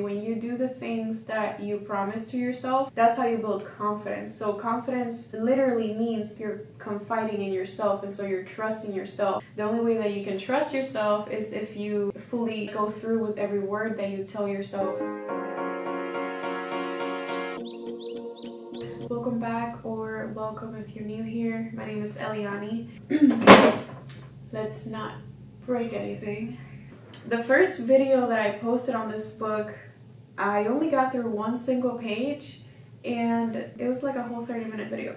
When you do the things that you promise to yourself, that's how you build confidence. So confidence literally means you're confiding in yourself, and so you're trusting yourself. The only way that you can trust yourself is if you fully go through with every word that you tell yourself. Welcome back, or welcome if you're new here. My name is Eliani. Let's not break anything. The first video that I posted on this book, I only got through one single page, and it was like a whole 30-minute video.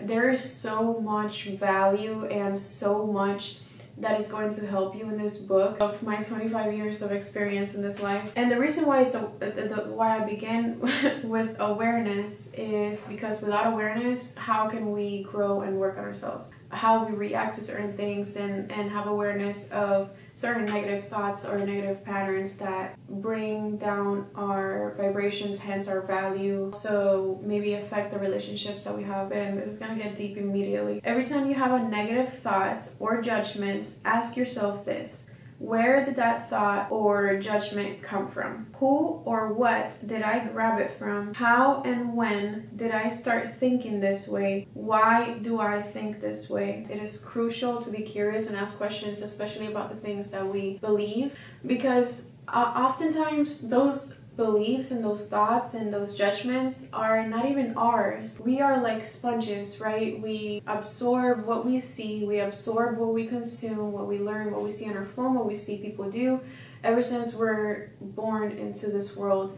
There is so much value and so much that is going to help you in this book of my 25 years of experience in this life. And the reason why why I began with awareness is because without awareness, how can we grow and work on ourselves? How we react to certain things and have awareness of certain negative thoughts or negative patterns that bring down our vibrations, hence our value. So maybe affect the relationships that we have. And it's gonna get deep immediately. Every time you have a negative thought or judgment, ask yourself this: where did that thought or judgment come from? Who or what did I grab it from? How and when did I start thinking this way? Why do I think this way? It is crucial to be curious and ask questions, especially about the things that we believe, because oftentimes those beliefs and those thoughts and those judgments are not even ours. We are like sponges, right? We absorb what we see, we absorb what we consume, what we learn, what we see on our phone, what we see people do. Ever since we're born into this world,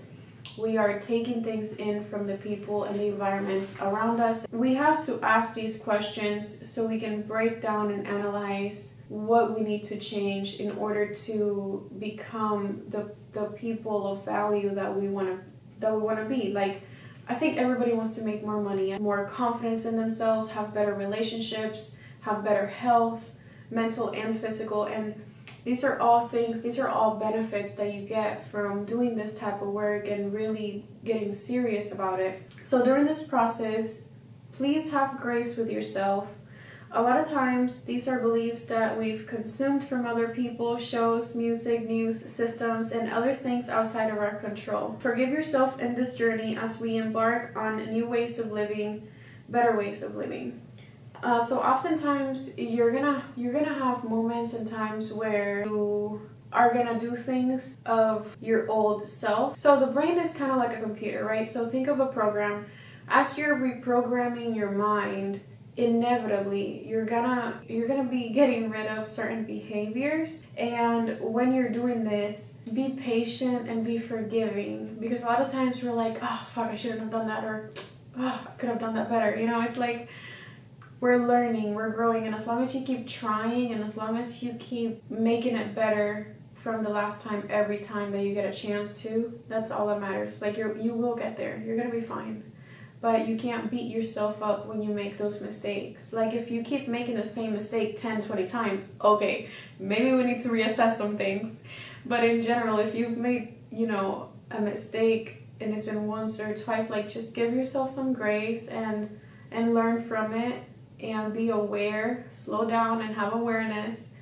we are taking things in from the people and the environments around us. We have to ask these questions so we can break down and analyze what we need to change in order to become the people of value that we want to be. Like, I think everybody wants to make more money, more confidence in themselves, have better relationships, have better health, mental and physical, and these are all benefits that you get from doing this type of work and really getting serious about it. So during this process, please have grace with yourself. A lot of times, these are beliefs that we've consumed from other people, shows, music, news, systems, and other things outside of our control. Forgive yourself in this journey as we embark on new ways of living, better ways of living. So oftentimes you're gonna have moments and times where you are gonna do things of your old self. So the brain is kind of like a computer, right? So think of a program. As you're reprogramming your mind, inevitably you're gonna be getting rid of certain behaviors. And when you're doing this, be patient and be forgiving, because a lot of times we're like, oh fuck, I shouldn't have done that, or oh, I could have done that better. You know, it's like we're learning, we're growing, and as long as you keep trying and as long as you keep making it better from the last time, every time that you get a chance to, that's all that matters. Like, you will get there, you're gonna be fine. But you can't beat yourself up when you make those mistakes. Like, if you keep making the same mistake 10, 20 times, okay, maybe we need to reassess some things. But in general, if you've made, a mistake and it's been once or twice, like, just give yourself some grace and learn from it. And be aware, slow down and have awareness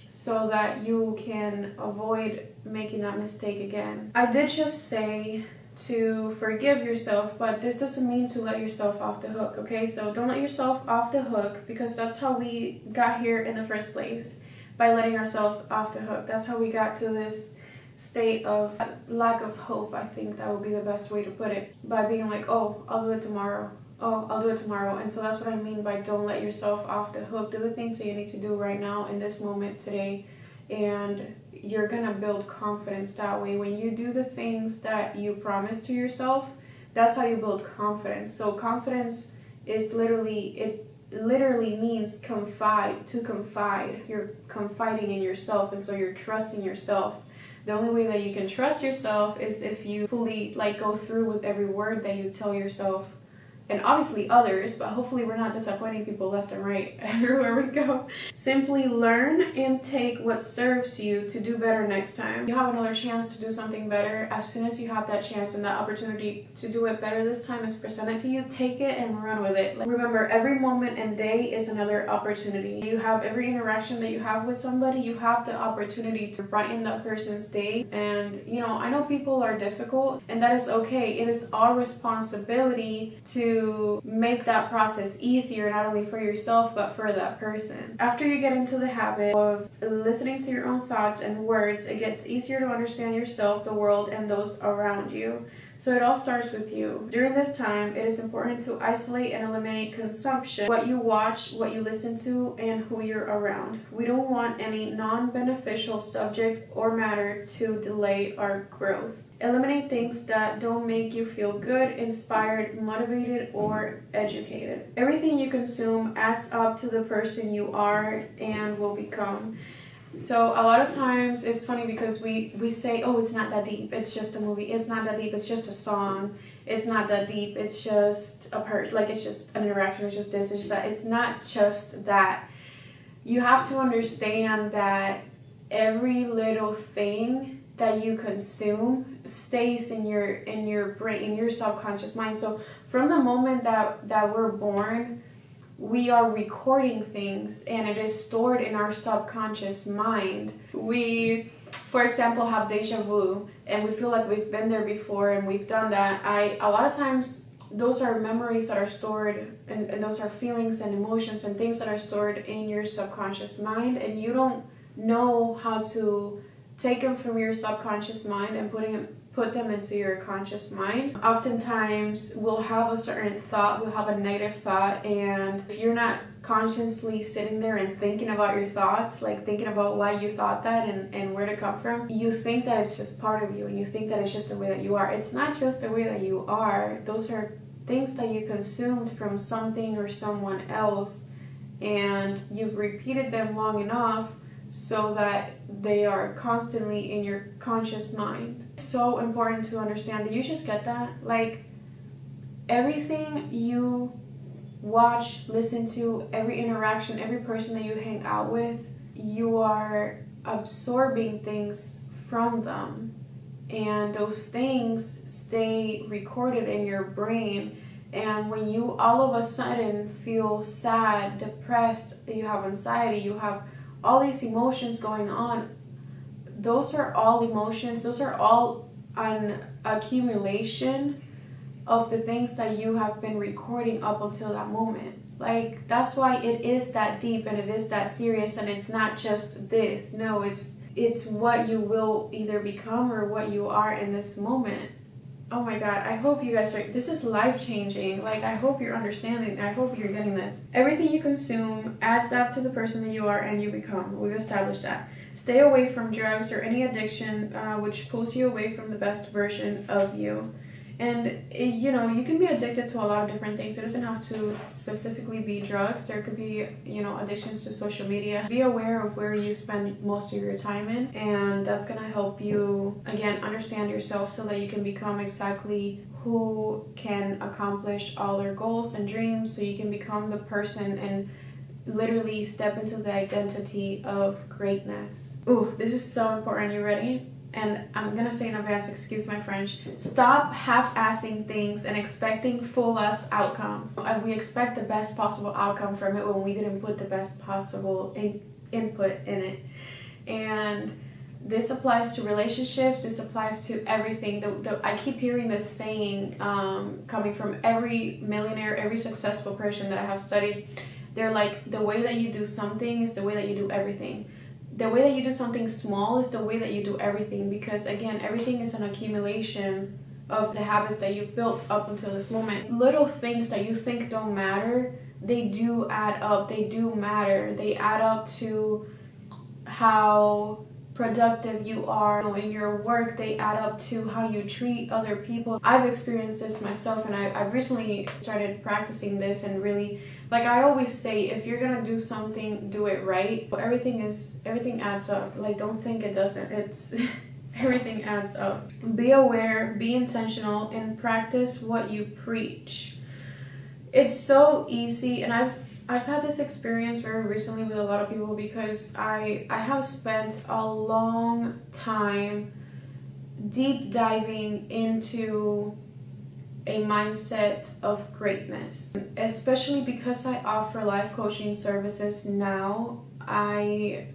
so that you can avoid making that mistake again. I did just say to forgive yourself, but this doesn't mean to let yourself off the hook, okay? So don't let yourself off the hook, because that's how we got here in the first place, by letting ourselves off the hook. That's how we got to this state of lack of hope. I think that would be the best way to put it, by being like, oh, I'll do it tomorrow. Oh, I'll do it tomorrow. And so that's what I mean by don't let yourself off the hook. Do the things that you need to do right now in this moment today, and you're gonna build confidence that way. When you do the things that you promise to yourself, that's how you build confidence. So confidence is literally means confide. You're confiding in yourself, and so you're trusting yourself. The only way that you can trust yourself is if you fully go through with every word that you tell yourself and obviously others, but hopefully we're not disappointing people left and right everywhere we go. Simply learn and take what serves you to do better next time. You have another chance to do something better. As soon as you have that chance and that opportunity to do it better this time is presented to you, take it and run with it. Remember, every moment and day is another opportunity. You have every interaction that you have with somebody, you have the opportunity to brighten that person's day. And you know, I know people are difficult, and that is okay. It is our responsibility to make that process easier, not only for yourself but for that person. After you get into the habit of listening to your own thoughts and words, it gets easier to understand yourself, the world, and those around you. So it all starts with you. During this time, it is important to isolate and eliminate consumption, what you watch, what you listen to, and who you're around. We don't want any non-beneficial subject or matter to delay our growth. Eliminate things that don't make you feel good, inspired, motivated, or educated. Everything you consume adds up to the person you are and will become. So a lot of times it's funny because we say, oh, it's not that deep, it's just a movie, it's not that deep, it's just a song, it's not that deep, it's just a part, like it's just an interaction, it's just this, it's just that. It's not just that. You have to understand that every little thing that you consume stays in your brain, in your subconscious mind. So from the moment that we're born, we are recording things and it is stored in our subconscious mind. We, for example, have deja vu and we feel like we've been there before and we've done that. A lot of times those are memories that are stored and those are feelings and emotions and things that are stored in your subconscious mind, and you don't know how to take them from your subconscious mind and put them into your conscious mind. Oftentimes we'll have a certain thought, we'll have a negative thought, and if you're not consciously sitting there and thinking about your thoughts, like thinking about why you thought that and where to come from, you think that it's just part of you and you think that it's just the way that you are. It's not just the way that you are. Those are things that you consumed from something or someone else, and you've repeated them long enough so that they are constantly in your conscious mind. It's so important to understand that you just get that. Like, everything you watch, listen to, every interaction, every person that you hang out with, you are absorbing things from them. And those things stay recorded in your brain. And when you all of a sudden feel sad, depressed, you have anxiety, you have all these emotions going on, those are all emotions, those are all an accumulation of the things that you have been recording up until that moment. Like, that's why it is that deep and it is that serious, and it's not just this. No, it's what you will either become or what you are in this moment. Oh my God, I hope you guys this is life-changing. Like, I hope you're understanding. I hope you're getting this. Everything you consume adds up to the person that you are and you become. We've established that. Stay away from drugs or any addiction which pulls you away from the best version of you. And, you know, you can be addicted to a lot of different things. It doesn't have to specifically be drugs. There could be, you know, addictions to social media. Be aware of where you spend most of your time in, and that's going to help you, again, understand yourself so that you can become exactly who can accomplish all their goals and dreams, so you can become the person and literally step into the identity of greatness. Ooh, this is so important. You ready? And I'm gonna say in advance, excuse my French, stop half-assing things and expecting full-ass outcomes. We expect the best possible outcome from it when we didn't put the best possible input in it. And this applies to relationships, this applies to everything. I keep hearing this saying coming from every millionaire, every successful person that I have studied. They're like, the way that you do something is the way that you do everything. The way that you do something small is the way that you do everything, because again, everything is an accumulation of the habits that you've built up until this moment. Little things that you think don't matter, they do add up, they do matter. They add up to how productive you are in your work, they add up to how you treat other people. I've experienced this myself, and I've recently started practicing this, and really, like I always say, if you're gonna do something, do it right. Everything adds up. Like, don't think it doesn't. It's everything adds up. Be aware, be intentional, and practice what you preach. It's so easy, and I've had this experience very recently with a lot of people because I have spent a long time deep diving into a mindset of greatness, especially because I offer life coaching services now. I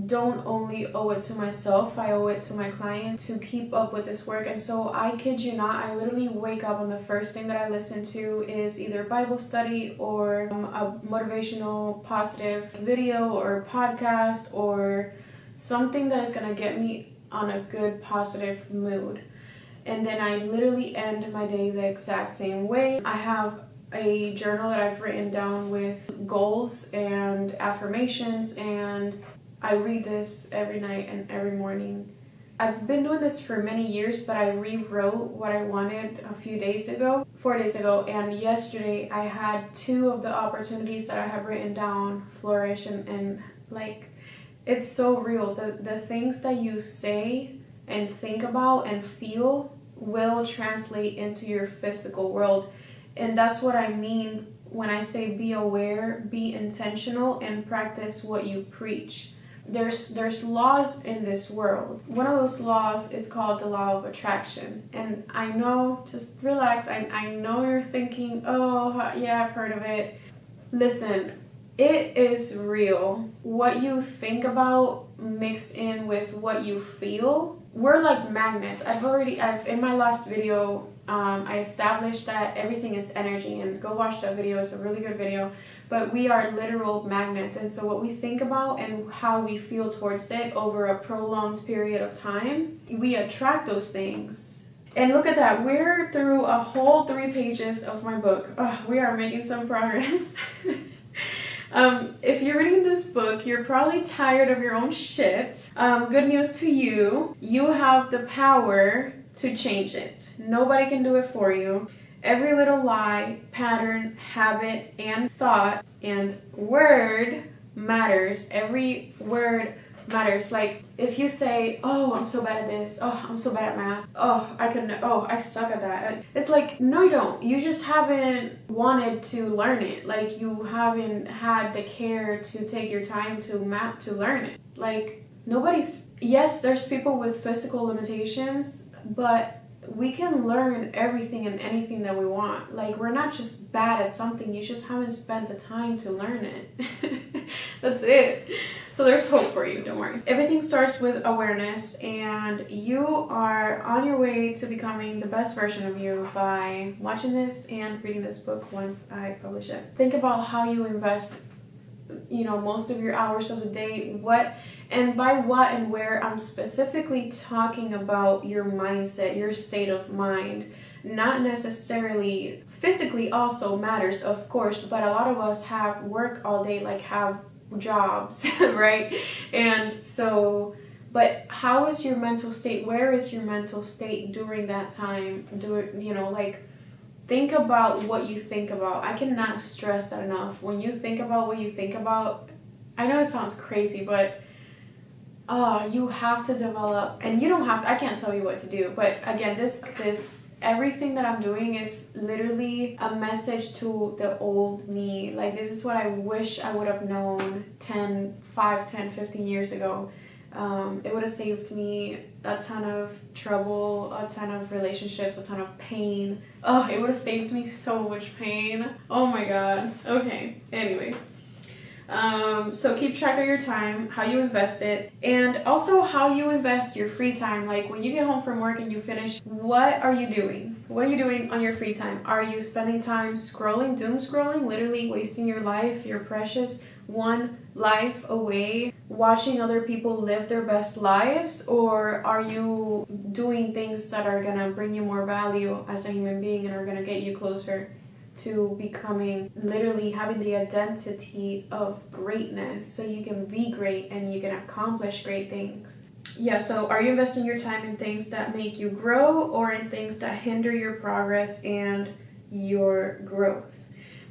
don't only owe it to myself, I owe it to my clients to keep up with this work. And so I kid you not, I literally wake up and the first thing that I listen to is either Bible study or a motivational positive video or podcast or something that is going to get me on a good positive mood. And then I literally end my day the exact same way. I have a journal that I've written down with goals and affirmations, and I read this every night and every morning. I've been doing this for many years, but I rewrote what I wanted a few days ago, 4 days ago, and yesterday I had 2 of the opportunities that I have written down flourish, and like, it's so real. The things that you say and think about and feel will translate into your physical world. And that's what I mean when I say be aware, be intentional, and practice what you preach. There's laws in this world. One of those laws is called the law of attraction. And I know, just relax, I know you're thinking, oh yeah, I've heard of it. Listen, it is real. What you think about mixed in with what you feel. We're like magnets. I've in my last video, I established that everything is energy, and go watch that video. It's a really good video. But we are literal magnets, and so what we think about and how we feel towards it over a prolonged period of time, we attract those things. And look at that, we're through a whole 3 pages of my book. We are making some progress. If you're reading this book, you're probably tired of your own shit. Good news to you, you have the power to change it. Nobody can do it for you. Every little lie, pattern, habit, and thought and word matters. Every word matters. Like, if you say, oh, I'm so bad at this, oh, I'm so bad at math, I suck at that. It's like, no, you don't. You just haven't wanted to learn it. Like, you haven't had the care to take your time to learn it. Like, yes, there's people with physical limitations, but we can learn everything and anything that we want. Like, we're not just bad at something, you just haven't spent the time to learn it. That's it. So there's hope for you, don't worry. Everything starts with awareness, and you are on your way to becoming the best version of you by watching this and reading this book once I publish it. Think about how you invest, most of your hours of the day. And by what and where, I'm specifically talking about your mindset, your state of mind. Not necessarily physically also matters, of course, but a lot of us have work all day, like have jobs, right? And so, but how is your mental state? Where is your mental state during that time? Think about what you think about. I cannot stress that enough. When you think about what you think about, I know it sounds crazy, but you have to develop, and you don't have to, I can't tell you what to do, but again, this everything that I'm doing is literally a message to the old me. Like, this is what I wish I would have known 10, 15 years ago. It would have saved me a ton of trouble, a ton of relationships, a ton of pain. It would have saved me so much pain. Oh my god. Okay, anyways. So keep track of your time, how you invest it, and also how you invest your free time. Like, when you get home from work and you finish, what are you doing? What are you doing on your free time? Are you spending time scrolling, doom scrolling, literally wasting your life, your precious one life away, watching other people live their best lives? Or are you doing things that are gonna bring you more value as a human being and are gonna get you closer to becoming, literally having the identity of greatness, so you can be great and you can accomplish great things? Yeah, so are you investing your time in things that make you grow, or in things that hinder your progress and your growth?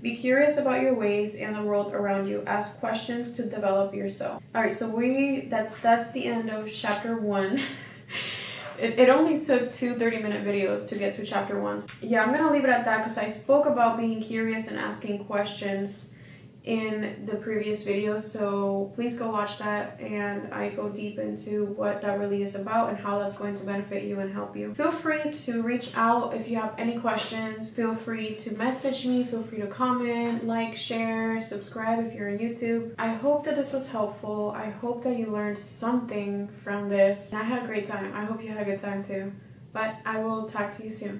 Be curious about your ways and the world around you. Ask questions to develop yourself. All right, so that's the end of chapter 1. It only took 2 30-minute videos to get through chapter 1. Yeah, I'm gonna leave it at that because I spoke about being curious and asking questions in the previous video, so please go watch that, and I go deep into what that really is about and how that's going to benefit you and help you. Feel free to reach out if you have any questions. Feel free to message me, feel free to comment, like, share, subscribe if you're on YouTube. I hope that this was helpful. I hope that you learned something from this. And I had a great time. I hope you had a good time too. But I will talk to you soon.